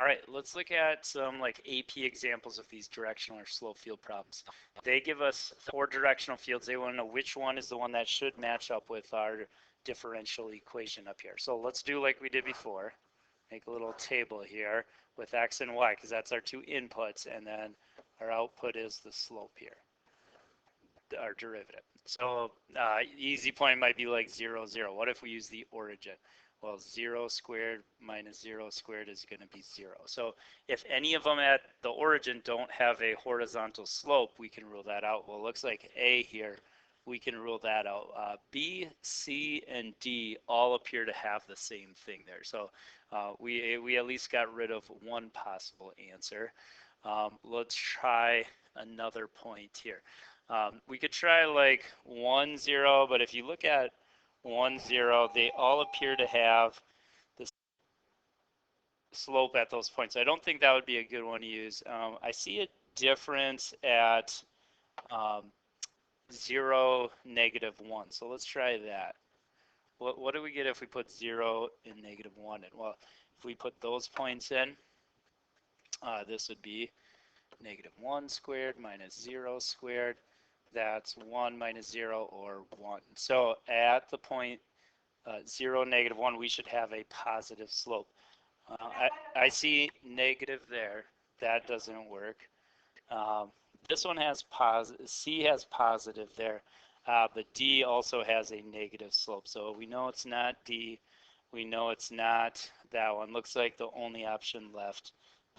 All right, let's look at some like AP examples of these directional or slope field problems. They give us 4 directional fields. They want to know which one is the one that should match up with our differential equation up here. So let's do like we did before. Make a little table here with x and y because that's our 2 inputs, and then our output is the slope here, our derivative. So easy point might be like 0, 0. What if we use the origin? Well, 0 squared minus 0 squared is going to be 0. So if any of them at the origin don't have a horizontal slope, we can rule that out. Well, it looks like A here, we can rule that out. B, C, and D all appear to have the same thing there. So we at least got rid of one possible answer. Let's try another point here. We could try like 1, 0, but if you look at 1, 0, they all appear to have the slope at those points. I don't think that would be a good one to use. I see a difference at 0, negative 1. So let's try that. What do we get if we put 0 and negative 1 in? Well, if we put those points in, this would be negative 1 squared minus 0 squared. That's 1 minus 0, or 1. So at the point 0, negative 1, we should have a positive slope. I see negative there. That doesn't work. This one has positive. C has positive there, but D also has a negative slope. So we know it's not D. We know it's not that one. Looks like the only option left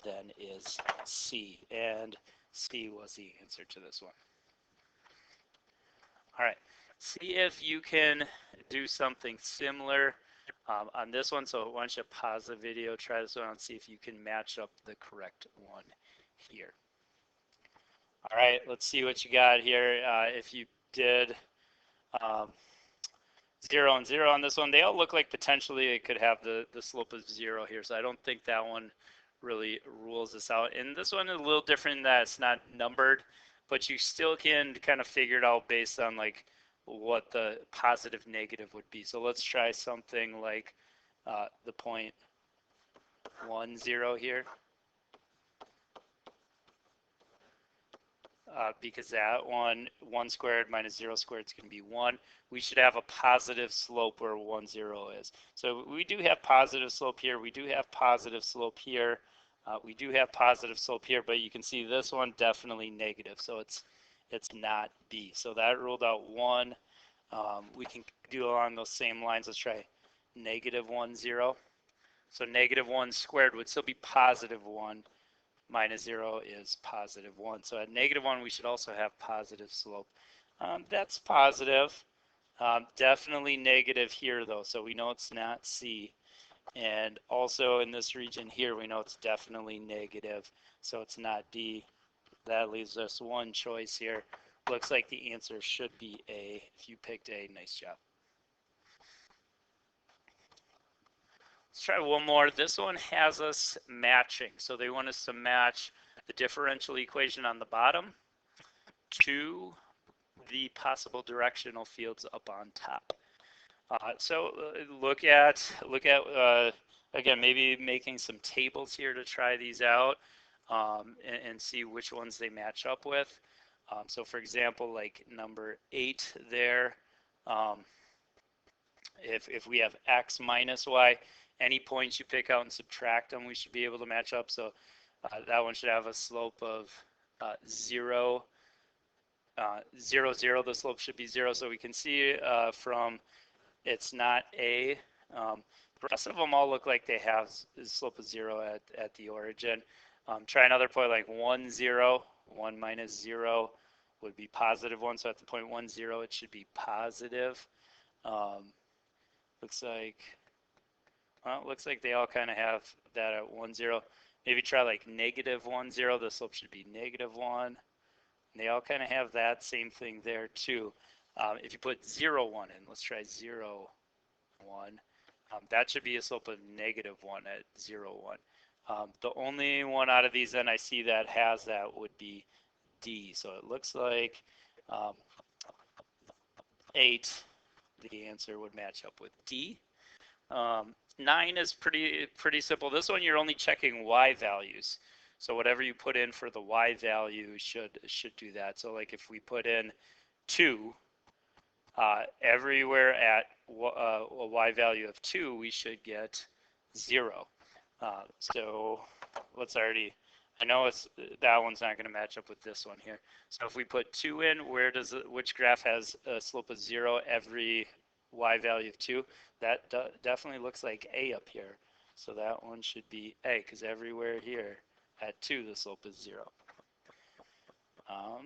then is C, and C was the answer to this one. All right, see if you can do something similar on this one. So why don't you pause the video, try this one, and see if you can match up the correct one here. All right, let's see what you got here. If you did 0 and 0 on this one, they all look like potentially it could have the slope of 0 here. So I don't think that one really rules this out. And this one is a little different in that it's not numbered, but you still can kind of figure it out based on like what the positive negative would be. So let's try something like the point 1, 0 here. Because that 1 squared minus 0 squared is going to be 1. We should have a positive slope where 1, 0 is. So we do have positive slope here. We do have positive slope here. We do have positive slope here, but you can see this one definitely negative. So it's not B. So that ruled out 1. We can do along those same lines. Let's try negative 1, 0. So negative 1 squared would still be positive 1. Minus 0 is positive 1. So at negative 1, we should also have positive slope. That's positive. Definitely negative here, though, so we know it's not C. And also in this region here, we know it's definitely negative, so it's not D. That leaves us one choice here. Looks like the answer should be A. If you picked A, nice job. Let's try one more. This one has us matching. So they want us to match the differential equation on the bottom to the possible directional fields up on top. Look at again, maybe making some tables here to try these out and see which ones they match up with. So for example, like number 8 there, if we have x minus y, any points you pick out and subtract them, we should be able to match up. So that one should have a slope of 0, 0, 0. The slope should be 0. So we can see from it's not A. The rest of them all look like they have the slope of 0 at the origin. Try another point like 1, 0. 1 minus 0 would be positive 1. So at the point 1, 0, it should be positive. Looks like they all kind of have that at 1, 0. Maybe try like negative 1, 0. The slope should be negative 1. And they all kind of have that same thing there too. If you put 0, 1 in, let's try 0, 1. That should be a slope of negative 1 at 0, 1. The only one out of these then I see that has that would be D. So it looks like 8, the answer would match up with D. 9 is pretty simple. This one you're only checking y values. So whatever you put in for the y value should do that. So like if we put in 2, everywhere at a y value of 2, we should get 0. So let's already, I know that one's not going to match up with this one here. So if we put 2 in, which graph has a slope of 0 every y value of 2? That definitely looks like A up here. So that one should be A, because everywhere here at 2, the slope is 0.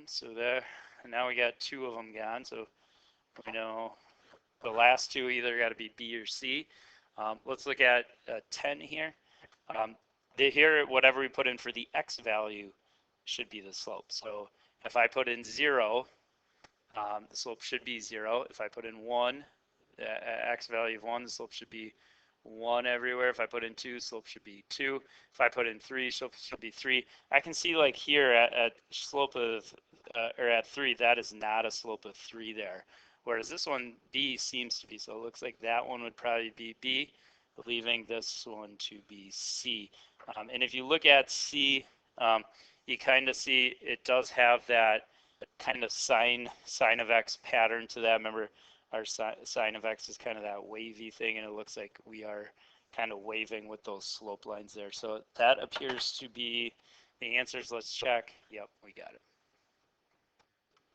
So there, and now we got 2 of them gone. So we know the last 2 either got to be B or C. Let's look at 10 here. Here, whatever we put in for the x value should be the slope. So if I put in 0, the slope should be 0. If I put in 1, x value of 1, the slope should be 1 everywhere. If I put in 2, slope should be 2. If I put in 3, slope should be 3. I can see like here at slope of, or at 3, that is not a slope of 3 there. Whereas this one, B, seems to be. So it looks like that one would probably be B, leaving this one to be C. And if you look at C, you kind of see it does have that kind of sine of x pattern to that. Remember, our sine of x is kind of that wavy thing, and it looks like we are kind of waving with those slope lines there. So that appears to be the answers. Let's check. Yep, we got it.